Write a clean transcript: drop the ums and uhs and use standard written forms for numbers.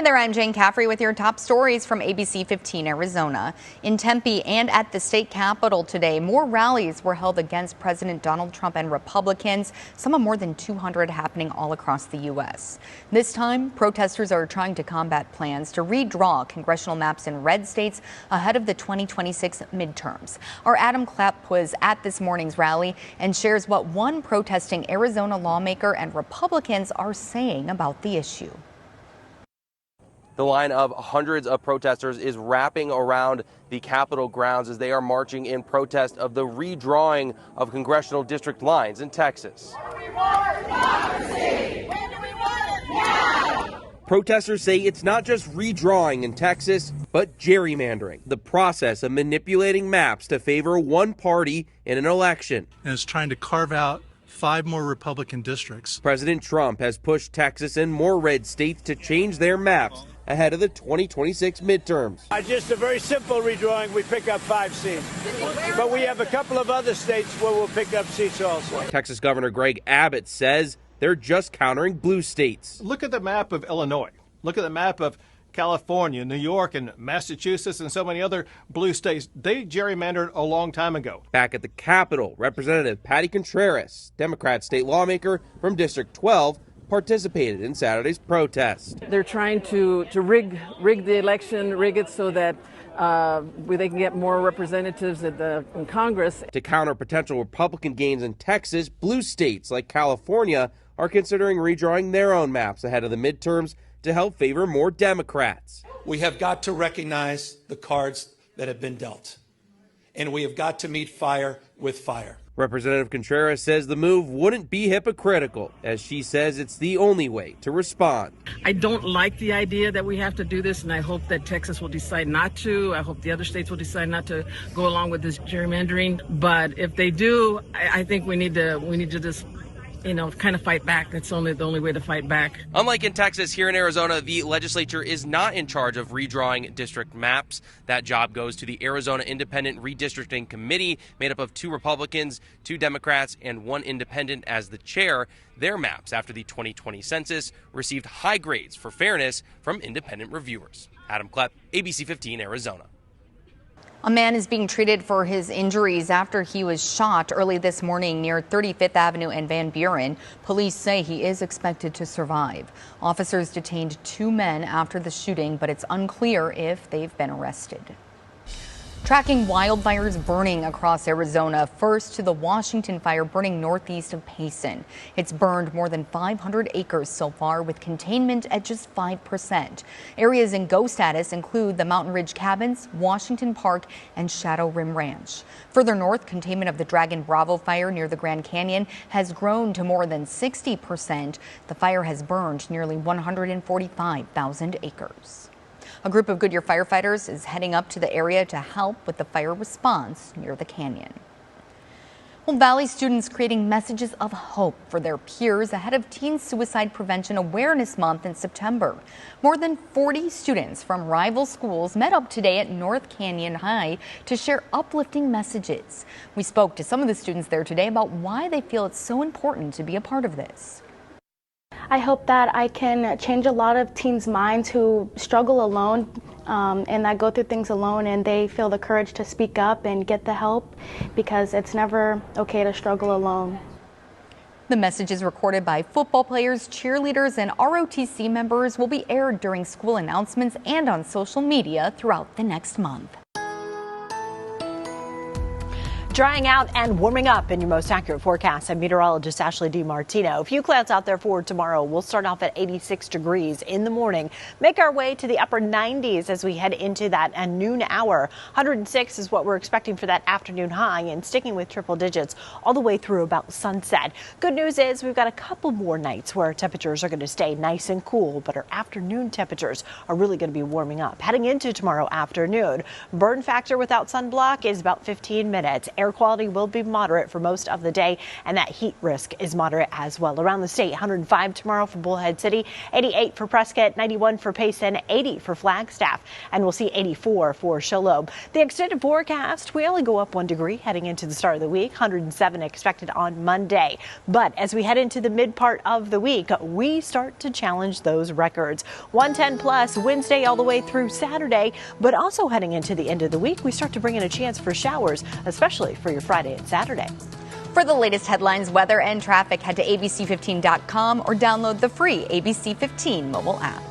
Hi there, I'm Jane Caffrey with your top stories from ABC15 Arizona. In Tempe and at the state capitol today, more rallies were held against President Donald Trump and Republicans, some of more than 200 happening all across the U.S. This time, protesters are trying to combat plans to redraw congressional maps in red states ahead of the 2026 midterms. Our Adam Clapp was at this morning's rally and shares what one protesting Arizona lawmaker and Republicans are saying about the issue. The line of hundreds of protesters is wrapping around the Capitol grounds as they are marching in protest of the redrawing of congressional district lines in Texas. Protesters say it's not just redrawing in Texas, but gerrymandering, the process of manipulating maps to favor one party in an election. And it's trying to carve out 5 more Republican districts. President Trump has pushed Texas and more red states to change their maps ahead of the 2026 midterms. Just a very simple redrawing. We pick up 5 seats. But we have a couple of other states where we'll pick up seats also. Texas Governor Greg Abbott says they're just countering blue states. Look at the map of Illinois. Look at the map of California, New York, and Massachusetts, and so many other blue states. They gerrymandered a long time ago. Back at the Capitol, Representative Patty Contreras, Democrat state lawmaker from District 12, participated in Saturday's protest. They're trying to rig the election, rig it so that they can get more representatives in Congress. To counter potential Republican gains in Texas, blue states like California are considering redrawing their own maps ahead of the midterms to help favor more Democrats. We have got to recognize the cards that have been dealt, and we have got to meet fire with fire. Representative Contreras says the move wouldn't be hypocritical, as she says it's the only way to respond. I don't like the idea that we have to do this, and I hope that Texas will decide not to. I hope the other states will decide not to go along with this gerrymandering. But if they do, I think we need to just kind of fight back. That's the only way to fight back. Unlike in Texas, here in Arizona, the legislature is not in charge of redrawing district maps. That job goes to the Arizona Independent Redistricting Committee, made up of 2 Republicans, 2 Democrats, and 1 independent as the chair. Their maps after the 2020 census received high grades for fairness from independent reviewers. Adam Clapp, ABC15 Arizona. A man is being treated for his injuries after he was shot early this morning near 35th Avenue and Van Buren. Police say he is expected to survive. Officers detained 2 men after the shooting, but it's unclear if they've been arrested. Tracking wildfires burning across Arizona, first to the Washington fire burning northeast of Payson. It's burned more than 500 acres so far, with containment at just 5%. Areas in go status include the Mountain Ridge Cabins, Washington Park, and Shadow Rim Ranch. Further north, containment of the Dragon Bravo fire near the Grand Canyon has grown to more than 60%. The fire has burned nearly 145,000 acres. A group of Goodyear firefighters is heading up to the area to help with the fire response near the canyon. Well, Valley students creating messages of hope for their peers ahead of Teen Suicide Prevention Awareness Month in September. More than 40 students from rival schools met up today at North Canyon High to share uplifting messages. We spoke to some of the students there today about why they feel it's so important to be a part of this. I hope that I can change a lot of teens' minds who struggle alone and that go through things alone, and they feel the courage to speak up and get the help, because it's never okay to struggle alone. The messages recorded by football players, cheerleaders, and ROTC members will be aired during school announcements and on social media throughout the next month. Drying out and warming up in your most accurate forecast. I'm meteorologist Ashley DiMartino. A few clouds out there for tomorrow. We'll start off at 86 degrees in the morning, make our way to the upper 90s as we head into that noon hour. 106 is what we're expecting for that afternoon high, and sticking with triple digits all the way through about sunset. Good news is we've got a couple more nights where temperatures are going to stay nice and cool, but our afternoon temperatures are really going to be warming up. Heading into tomorrow afternoon, burn factor without sunblock is about 15 minutes. air quality will be moderate for most of the day, and that heat risk is moderate as well. Around the state, 105 tomorrow for Bullhead City, 88 for Prescott, 91 for Payson, 80 for Flagstaff, and we'll see 84 for Shiloh. The extended forecast, we only go up 1 degree heading into the start of the week, 107 expected on Monday. But as we head into the mid part of the week, we start to challenge those records. 110 plus Wednesday all the way through Saturday, but also heading into the end of the week, we start to bring in a chance for showers, especially for your Friday and Saturday. For the latest headlines, weather, and traffic, head to abc15.com or download the free ABC15 mobile app.